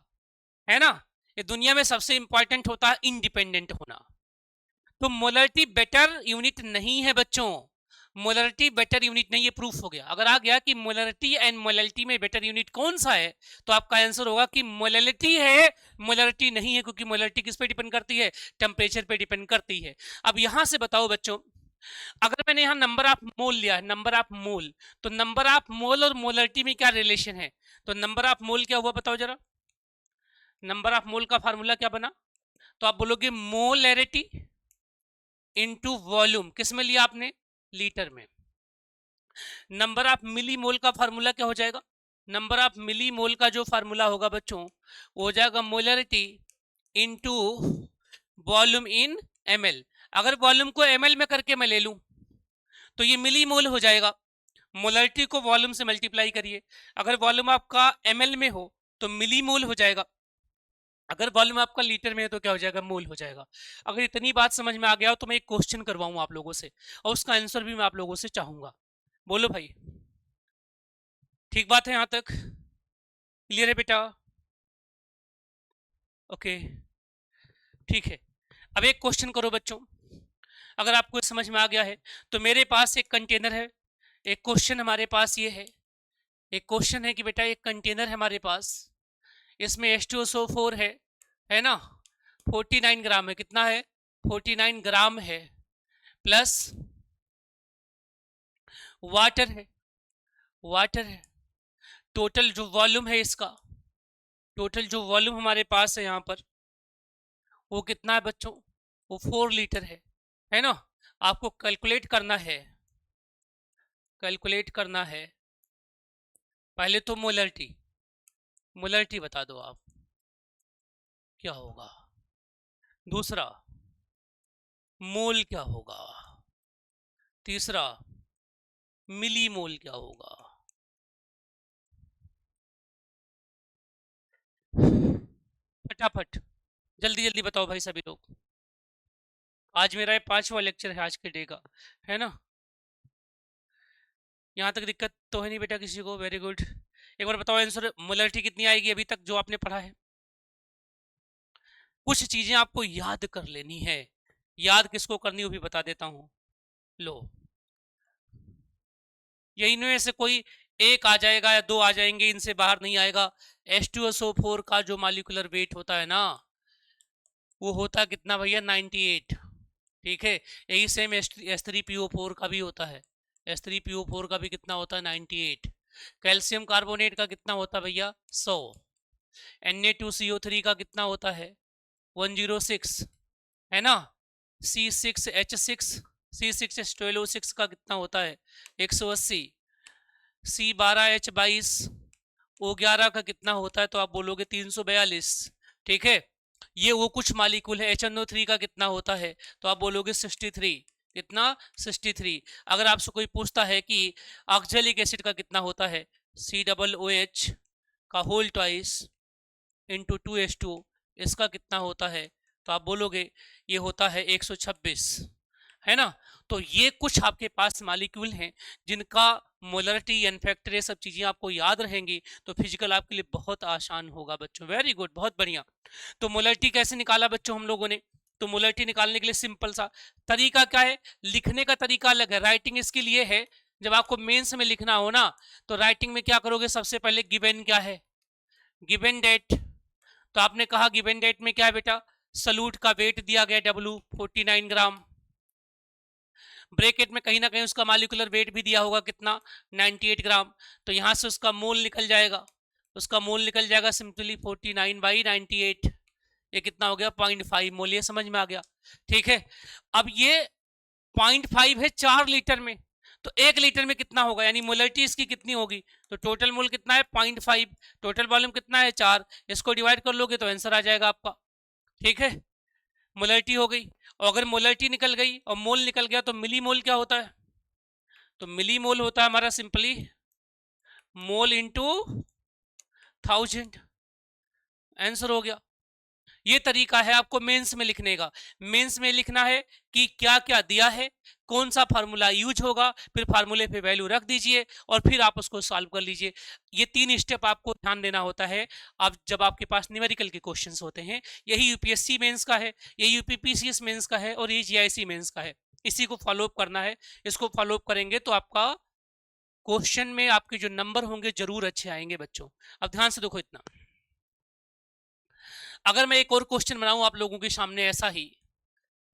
है ना। ये दुनिया में सबसे इंपॉर्टेंट होता है इंडिपेंडेंट होना। तो मोलरिटी बेटर यूनिट नहीं है बच्चों, मोलरिटी बेटर यूनिट नहीं, ये प्रूफ हो गया। अगर आ गया कि मोलरिटी एंड मोलरिटी में बेटर यूनिट कौन सा है, तो आपका आंसर होगा कि मोलरिटी है, मोलरिटी नहीं है, क्योंकि मोलरिटी किस पे डिपेंड करती है, टेम्परेचर पे डिपेंड करती है। अब यहां से बताओ बच्चों, अगर मैंने यहाँ नंबर ऑफ मोल लिया है, नंबर ऑफ मोल, तो नंबर ऑफ मोल और मोलरिटी में क्या रिलेशन है, तो नंबर ऑफ मोल क्या हुआ बताओ जरा, नंबर ऑफ मोल का फार्मूला क्या बना, तो आप बोलोगे मोलैरिटी इनटू वॉल्यूम, किस में लिया आपने, लीटर में। नंबर ऑफ मिली मोल का फार्मूला क्या हो जाएगा, नंबर ऑफ मिली मोल का जो फार्मूला होगा बच्चों वो हो जाएगा मोलैरिटी इनटू वॉल्यूम इन ml। अगर वॉल्यूम को ml में करके मैं ले लूं तो ये मिली मोल हो जाएगा। मोलैरिटी को वॉल्यूम से मल्टीप्लाई करिए, अगर वॉल्यूम आपका ml में हो तो मिली मोल हो जाएगा, अगर वॉल्यूम आपका लीटर में है तो क्या हो जाएगा, मोल हो जाएगा। अगर इतनी बात समझ में आ गया हो तो मैं एक क्वेश्चन करवाऊं आप लोगों से और उसका आंसर भी मैं आप लोगों से चाहूंगा। बोलो भाई, ठीक बात है, यहां तक क्लियर है बेटा? ओके, ठीक है। अब एक क्वेश्चन करो बच्चों, अगर आपको समझ में आ गया है तो मेरे पास एक कंटेनर है, एक क्वेश्चन हमारे पास ये है, एक क्वेश्चन है कि बेटा एक कंटेनर है हमारे पास, इसमें H2SO4 है ना, 49 ग्राम है, कितना है, 49 ग्राम है, प्लस वाटर है, वाटर है। टोटल जो वॉल्यूम है इसका, टोटल जो वॉल्यूम हमारे पास है यहाँ पर वो कितना है बच्चों, वो 4 लीटर है ना। आपको कैलकुलेट करना है, कैलकुलेट करना है पहले तो मोलैरिटी, मोलैरिटी बता दो आप क्या होगा, दूसरा मोल क्या होगा, तीसरा मिली मोल क्या होगा। फटाफट जल्दी जल्दी बताओ भाई सभी लोग, आज मेरा ये 5वां लेक्चर है आज के डे का, है ना। यहाँ तक दिक्कत तो है नहीं बेटा किसी को, वेरी गुड। एक बार बताओ आंसर, मोलैरिटी कितनी आएगी अभी तक जो आपने पढ़ा है। कुछ चीजें आपको याद कर लेनी है, याद किसको करनी वो भी बता देता हूं। लो, ये इनमें से कोई एक आ जाएगा या दो आ जाएंगे, इनसे बाहर नहीं आएगा। H2SO4 का जो मॉलिक्यूलर वेट होता है ना वो होता है कितना भैया, 98। ठीक है, यही सेम H3PO4 का भी होता है, H3PO4 का भी कितना होता है, 98। कैल्शियम कार्बोनेट का कितना होता है भैया, 100। Na2CO3 का कितना होता है, 106, है ना। C6H6, C6H12O6 का कितना होता है, 180। C12H22 O11 का कितना होता है, तो आप बोलोगे 342। ठीक है, ये वो कुछ मालिक्यूल है। HNO3 का कितना होता है, तो आप बोलोगे 63। कितना, 63। अगर आपसे कोई पूछता है कि ऑक्जेलिक एसिड का कितना होता है, COOH का होल ट्वाइस इंटू 2H2, इसका कितना होता है, तो आप बोलोगे ये होता है 126, है ना। तो ये कुछ आपके पास मॉलिक्यूल हैं जिनका मोलरिटी एंड फैक्टर, ये सब चीजें आपको याद रहेंगी तो फिजिकल आपके लिए बहुत आसान होगा बच्चों। वेरी गुड, बहुत बढ़िया। तो मोलरिटी कैसे निकाला बच्चों हम लोगों ने, तो मोलरिटी निकालने के लिए सिंपल सा तरीका क्या है, लिखने का तरीका अलग है, राइटिंग इसके लिए है। जब आपको मेंस में लिखना हो ना तो राइटिंग में क्या करोगे, सबसे पहले गिवन क्या है, गिवन डेट। तो आपने कहा गिवन डेट में क्या है बेटा, सल्यूट का वेट दिया गया W 49 ग्राम, ब्रैकेट में कहीं ना कहीं उसका मॉलिक्यूलर वेट भी दिया होगा कितना, 98 ग्राम। तो यहां से उसका मोल निकल जाएगा, उसका मोल निकल जाएगा सिंपली 49/98, ये कितना हो गया, 0.5 मोल। ये समझ में आ गया, ठीक है। अब ये 0.5 है 4 लीटर में, तो 1 लीटर में कितना होगा, यानी मोलरिटी इसकी कितनी होगी, तो टोटल मोल कितना है 0.5, टोटल वॉल्यूम कितना है 4, इसको डिवाइड कर लोगे तो आंसर आ जाएगा आपका। ठीक है, मोलरिटी हो गई, और अगर मोलरिटी निकल गई और मोल निकल गया तो मिली मोल क्या होता है, तो मिली मोल होता है हमारा सिंपली मोल इंटू 1000, आंसर हो गया। ये तरीका है आपको मेंस में लिखने का। मेंस में लिखना है कि क्या क्या दिया है, कौन सा फार्मूला यूज होगा, फिर फार्मूले पे वैल्यू रख दीजिए और फिर आप उसको सॉल्व कर लीजिए। ये 3 स्टेप आपको ध्यान देना होता है अब जब आपके पास न्यूमेरिकल के क्वेश्चंस होते हैं। यही यूपीएससी मेंस का है, ये यूपीपीसीएस मेंस का है और ये जीआईसी मेंस का है। इसी को फॉलोअप करना है, इसको फॉलोअप करेंगे तो आपका क्वेश्चन में आपके जो नंबर होंगे जरूर अच्छे आएंगे बच्चों। अब ध्यान से देखो इतना, अगर मैं एक और क्वेश्चन बनाऊं आप लोगों के सामने ऐसा ही,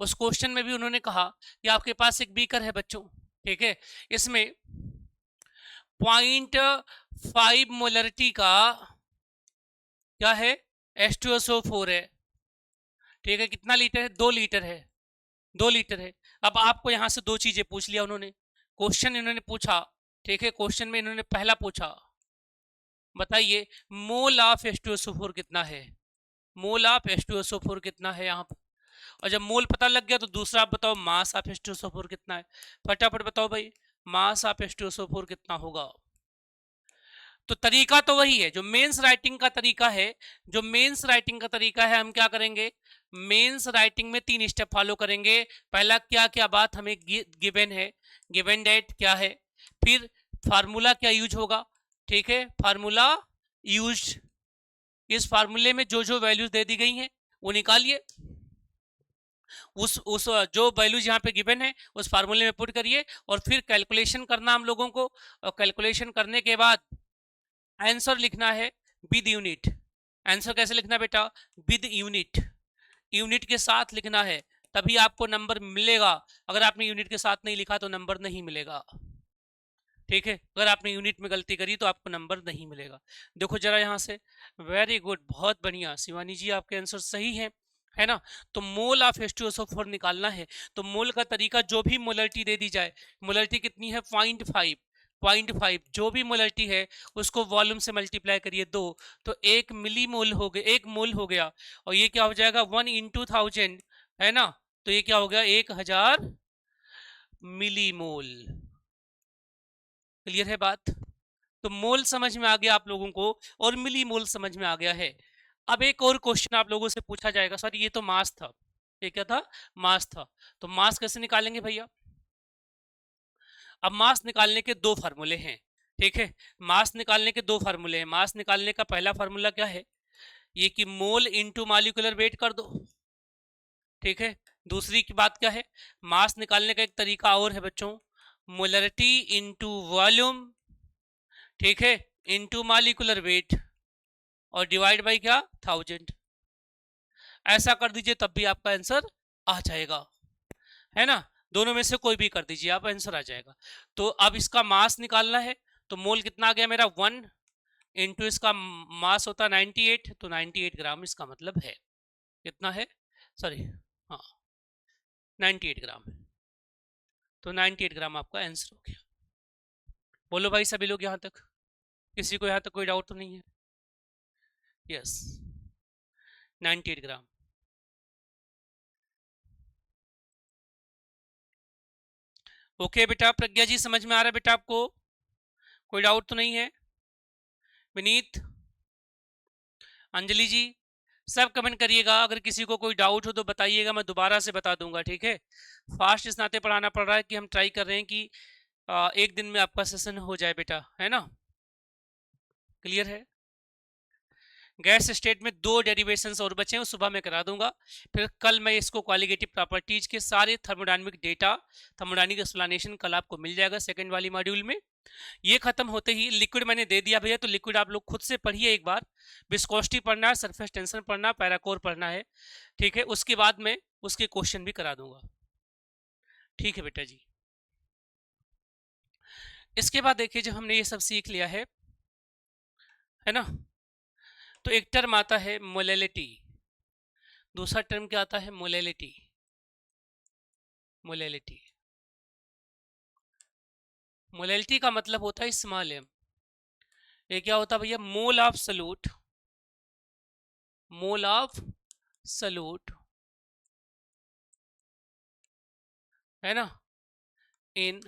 उस क्वेश्चन में भी उन्होंने कहा कि आपके पास एक बीकर है बच्चों, ठीक है, इसमें 0.5 मोलरिटी का क्या है, H2SO4 है, ठीक है, कितना लीटर है? 2 लीटर है, 2 लीटर है। अब आपको यहां से दो चीजें पूछ लिया उन्होंने, क्वेश्चन इन्होंने पूछा, ठीक है, क्वेश्चन में इन्होंने पहला पूछा, बताइए मोल ऑफ H2SO4 कितना है, मोल ऑफ H2SO4 कितना है यहाँ पर। और जब मोल पता लग गया तो दूसरा आप बताओ मास ऑफ H2SO4 कितना है, फटाफट बताओ भाई मास ऑफ H2SO4 कितना होगा। तो तरीका तो वही है जो मेंस राइटिंग का तरीका है, जो मेंस राइटिंग का तरीका है, हम क्या करेंगे, मेंस राइटिंग में 3 स्टेप फॉलो करेंगे। पहला क्या क्या बात हमें गिवन है, गिवन डेट क्या है, फिर फार्मूला क्या यूज होगा, ठीक है, फार्मूला यूज, इस फार्मूले में जो जो वैल्यूज दे दी गई हैं वो निकालिए, उस जो वैल्यूज यहाँ पे गिवन है उस फार्मूले में पुट करिए, और फिर कैलकुलेशन करना हम लोगों को, और कैलकुलेशन करने के बाद आंसर लिखना है विद यूनिट। आंसर कैसे लिखना बेटा, विद यूनिट, यूनिट के साथ लिखना है, तभी आपको नंबर मिलेगा। अगर आपने यूनिट के साथ नहीं लिखा तो नंबर नहीं मिलेगा, ठीक है, अगर आपने यूनिट में गलती करी तो आपको नंबर नहीं मिलेगा। देखो जरा यहाँ से, वेरी गुड, बहुत बढ़िया शिवानी जी, आपके आंसर सही है ना। तो मोल ऑफ H2SO4 निकालना है, तो मोल का तरीका जो भी मोलरिटी दे दी जाए, मोलरिटी कितनी है 0.5, 0.5 जो भी मोलरिटी है उसको वॉल्यूम से मल्टीप्लाई करिए 2, तो 1 मिली मोल हो गया, 1 मोल हो गया, और ये क्या हो जाएगा 1 into 1000, है ना, तो ये क्या हो गया 1000 मिली मोल। क्लियर है बात, तो मोल समझ में आ गया आप लोगों को, और मिली मोल समझ में आ गया है। अब एक और क्वेश्चन आप लोगों से पूछा जाएगा, सर ये तो मास था, ये क्या था, मास था, तो मास कैसे निकालेंगे भैया। अब मास निकालने के दो फार्मूले हैं, ठीक है, मास निकालने के दो फार्मूले हैं। मास निकालने का पहला फार्मूला क्या है, ये कि मोल इंटू मॉलिक्यूलर वेट कर दो, ठीक है। दूसरी की बात क्या है, मास निकालने का एक तरीका और है बच्चों, मोलरिटी इंटू वॉल्यूम, ठीक है, इंटू मॉलिक्यूलर वेट, और डिवाइड बाई क्या 1000, ऐसा कर दीजिए तब भी आपका आंसर आ जाएगा, है ना, दोनों में से कोई भी कर दीजिए आप, आंसर आ जाएगा। तो अब इसका मास निकालना है, तो मोल कितना आ गया मेरा 1 इंटू इसका मास होता 98, तो 98 ग्राम इसका मतलब है, कितना है, सॉरी, हाँ 98 ग्राम है, तो 98 ग्राम आपका आंसर हो गया। बोलो भाई सभी लोग यहाँ तक, किसी को यहाँ तक कोई डाउट तो नहीं है, यस 98 ग्राम। ओके बेटा, प्रज्ञा जी समझ में आ रहा है बेटा आपको, कोई डाउट तो नहीं है, विनीत, अंजलि जी, सब कमेंट करिएगा, अगर किसी को कोई डाउट हो तो बताइएगा, मैं दोबारा से बता दूंगा, ठीक है। फास्ट इस नाते पढ़ाना पड़ रहा है कि हम ट्राई कर रहे हैं कि एक दिन में आपका सेशन हो जाए बेटा, है ना, क्लियर है। गैस स्टेट में 2 डेरिवेशंस और बचे हैं, सुबह मैं करा दूंगा, फिर कल मैं इसको क्वालिटेटिव प्रॉपर्टीज के सारे थर्मोडायनेमिक डेटा, थर्मोडायनेमिक एक्सप्लेनेशन कल आपको मिल जाएगा सेकंड वाली मॉड्यूल में। ये खत्म होते ही लिक्विड मैंने दे दिया भैया, तो लिक्विड आप लोग खुद से पढ़िए एक बार, विस्कोसिटी पढ़ना है, सरफेस टेंशन पढ़ना, पैराकोर पढ़ना है, ठीक है, उसके बाद में उसके क्वेश्चन भी करा दूंगा, ठीक है बेटा जी। इसके बाद देखिए जब हमने ये सब सीख लिया है ना, तो एक टर्म आता है मोलैलिटी, दूसरा टर्म क्या आता है मोलैलिटी, मोलैलिटी, मोलैलिटी का मतलब होता है स्मॉल एम, ये क्या होता है भैया, mole of solute, mole of solute, है ना, इन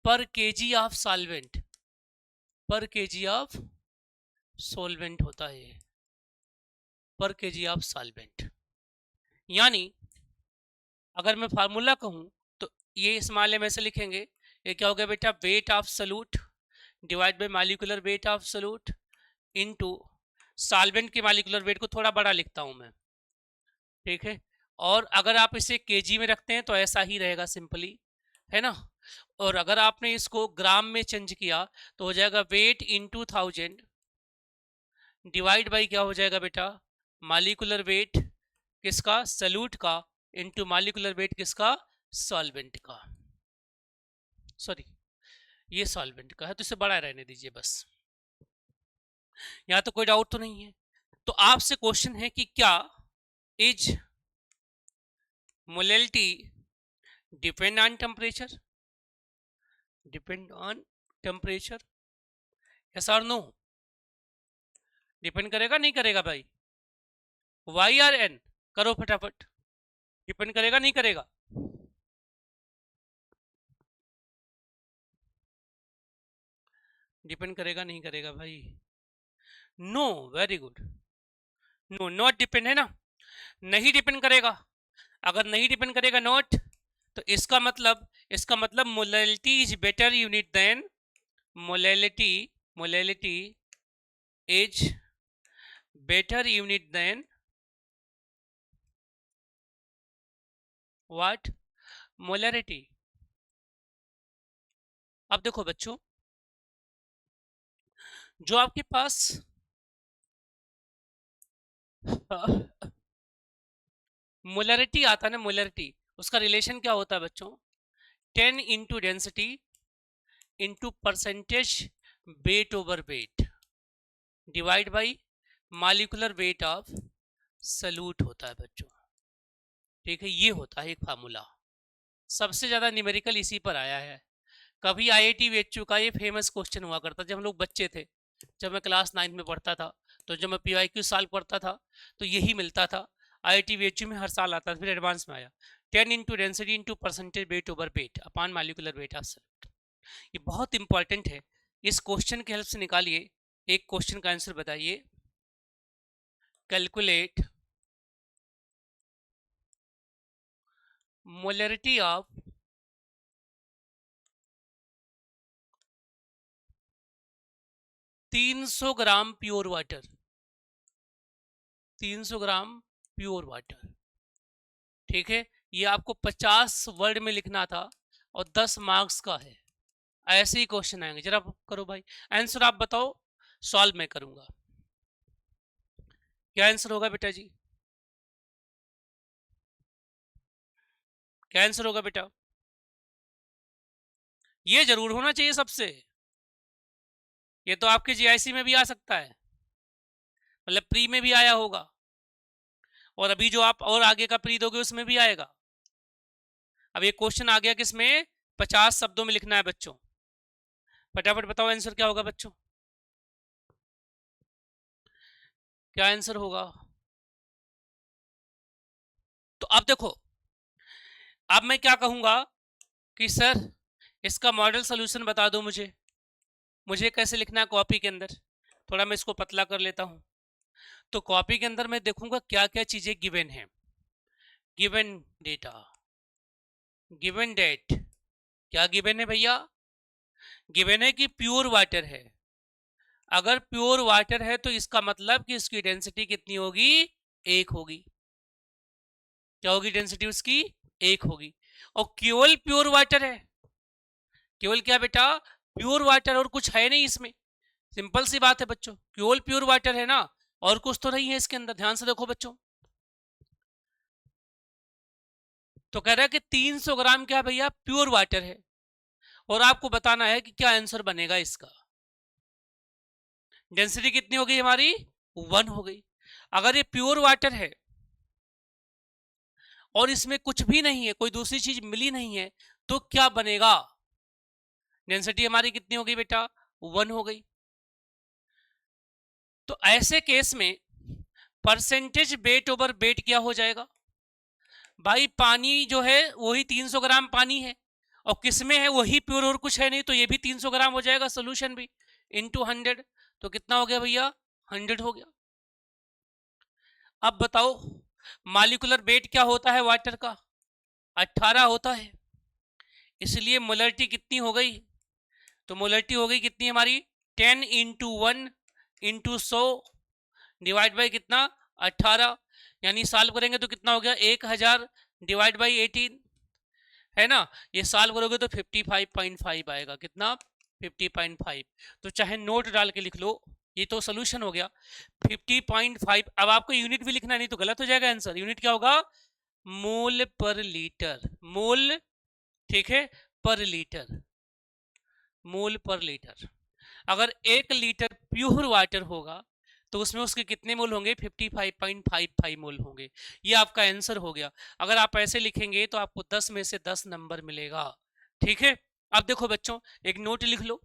पर केजी ऑफ सॉल्वेंट, पर केजी ऑफ सॉल्वेंट होता है, पर केजी ऑफ सॉल्वेंट। यानी अगर मैं फार्मूला कहूं तो ये स्मॉल एम ऐसे लिखेंगे, ये क्या हो गया बेटा, weight of solute divide by molecular weight of solute into solvent के मॉलिक्यूलर वेट को थोड़ा बड़ा लिखता हूं मैं, ठीक है, और अगर आप इसे केजी में रखते हैं तो ऐसा ही रहेगा सिंपली, है ना, और अगर आपने इसको ग्राम में चेंज किया तो हो जाएगा वेट इंटू 1000 डिवाइड बाई क्या हो जाएगा बेटा, मॉलिक्यूलर वेट किसका, सॉल्यूट का, इंटू मॉलिक्यूलर वेट किसका, सॉल्वेंट का, सॉरी ये सॉल्वेंट का है, तो इसे बड़ा रहने दीजिए बस, यहाँ तो कोई डाउट तो नहीं है। तो आपसे क्वेश्चन है कि क्या is molality depend on temperature, depend on temperature, yes और नो? डिपेंड करेगा नहीं करेगा भाई? वाई आर एन करो फटाफट, डिपेंड करेगा नहीं करेगा? डिपेंड करेगा नहीं करेगा भाई? No, very good, no, not depend है ना, नहीं डिपेंड करेगा। अगर नहीं डिपेंड करेगा नॉट, तो इसका मतलब molality is better unit than molality is better unit than what? Molarity. अब देखो बच्चों, जो आपके पास मोलैरिटी आता है ना, मोलैरिटी, उसका रिलेशन क्या होता है बच्चों? 10 into density into percentage weight over weight divide by molecular weight of solute होता है बच्चों। ठीक है, ये होता है एक फार्मूला। सबसे ज्यादा न्यूमेरिकल इसी पर आया है। कभी आईआईटी वेचू का ये फेमस क्वेश्चन हुआ करता जब हम लोग बच्चे थे, जब मैं क्लास 9 में पढ़ता था, तो जब मैं पीवाईक्यू साल पढ़ता था तो यही मिलता था। आईआईटी वेचू में हर साल आता था, फिर एडवांस में आया 10 into density into percentage weight over weight upon molecular weight of solute. ये बहुत इंपॉर्टेंट है, इस क्वेश्चन की हेल्प से निकालिए। एक क्वेश्चन का आंसर बताइए, calculate molarity of 300 gram pure water, 300 gram pure water. ठीक है, ये आपको 50 वर्ड में लिखना था और 10 मार्क्स का है। ऐसे ही क्वेश्चन आएंगे। जरा करो भाई आंसर, आप बताओ, सॉल्व मैं करूंगा। क्या आंसर होगा बेटा जी? क्या आंसर होगा बेटा? ये जरूर होना चाहिए सबसे। ये तो आपके जीआईसी में भी आ सकता है, मतलब प्री में भी आया होगा, और अभी जो आप और आगे का प्री दोगे उसमें भी आएगा। अब ये क्वेश्चन आ गया किसमें? 50 शब्दों में लिखना है बच्चों। फटाफट बताओ आंसर क्या होगा बच्चों? क्या आंसर होगा? तो अब देखो, अब मैं क्या कहूंगा कि सर इसका मॉडल सोल्यूशन बता दो मुझे कैसे लिखना है कॉपी के अंदर। थोड़ा मैं इसको पतला कर लेता हूं। तो कॉपी के अंदर मैं देखूंगा क्या क्या चीजें गिवन है। गिवन डेटा, गिवन डेट, क्या गिवन है भैया? गिवन है कि प्योर वाटर है। अगर प्योर वाटर है तो इसका मतलब कि इसकी डेंसिटी कितनी होगी? 1 होगी। क्या होगी डेंसिटी उसकी? 1 होगी। और केवल प्योर वाटर है, केवल क्या बेटा? प्योर वाटर, और कुछ है नहीं इसमें। सिंपल सी बात है बच्चों, केवल प्योर वाटर है ना, और कुछ तो नहीं है इसके अंदर। ध्यान से देखो बच्चों, तो कह रहा है कि 300 ग्राम क्या भैया? प्योर वाटर है, और आपको बताना है कि क्या आंसर बनेगा इसका। डेंसिटी कितनी हो गई हमारी? 1 हो गई। अगर ये प्योर वाटर है और इसमें कुछ भी नहीं है, कोई दूसरी चीज मिली नहीं है, तो क्या बनेगा? डेंसिटी हमारी कितनी हो गई बेटा? 1 हो गई। तो ऐसे केस में परसेंटेज वेट ओवर वेट क्या हो जाएगा भाई? पानी जो है वही 300 ग्राम पानी है, और किसमें है? वही प्योर, और कुछ है नहीं, तो ये भी 300 ग्राम हो जाएगा। सोल्यूशन भी इनटू 100, तो कितना हो गया भैया? 100 हो गया। अब बताओ मॉलिक्यूलर वेट क्या होता है वाटर का? 18 होता है। इसलिए मोलैरिटी कितनी हो गई? तो मोलैरिटी हो गई कितनी हमारी? 10 इंटू 1 इंटू 100 डिवाइड बाई कितना? 18। यानी सॉल्व करेंगे तो कितना हो गया? 1000 डिवाइड बाई 18, है ना? ये सॉल्व करोगे तो 55.5 आएगा। कितना? 50.5। तो चाहे नोट डाल के लिख लो, ये तो सोल्यूशन हो गया 50.5। अब आपको यूनिट भी लिखना, नहीं तो गलत हो जाएगा आंसर। यूनिट क्या होगा? मोल पर लीटर, मोल, ठीक है, पर लीटर, मोल पर लीटर। अगर 1 लीटर प्योर वाटर होगा तो उसमें उसके कितने मोल होंगे? 55.55 मोल होंगे। ये आपका आंसर हो गया। अगर आप ऐसे लिखेंगे तो आपको 10 में से 10 नंबर मिलेगा। ठीक है, अब देखो बच्चों, एक नोट लिख लो,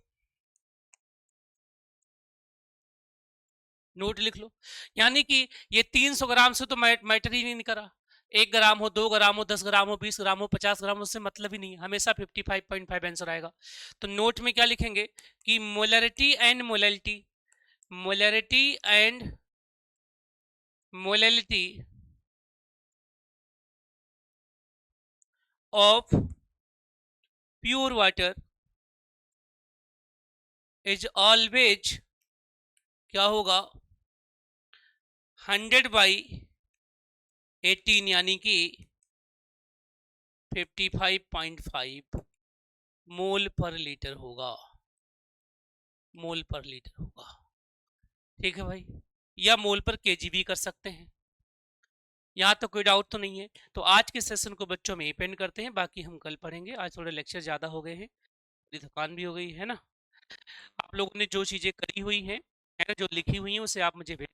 नोट लिख लो। यानी कि ये 300 ग्राम से तो मैटर ही नहीं करा। 1 ग्राम हो, 2 ग्राम हो, 10 ग्राम हो, 20 ग्राम हो, 50 ग्राम हो, उससे मतलब ही नहीं, हमेशा 55.5 आंसर आएगा। तो नोट में क्या लिखेंगे कि molarity and molality, molarity and molality of pure water is always क्या होगा? 100/18 यानी कि 55.5 मोल पर लीटर होगा, मोल पर लीटर होगा। ठीक है भाई, या मोल पर केजी भी कर सकते हैं। यहाँ तो कोई डाउट तो नहीं है। तो आज के सेशन को बच्चों में पेंड करते हैं, बाकी हम कल पढ़ेंगे। आज थोड़े लेक्चर ज़्यादा हो गए हैं, थकान भी हो गई है ना। आप लोगों ने जो चीज़ें करी हुई हैं, है ना, जो लिखी हुई हैं, उसे आप मुझे भेज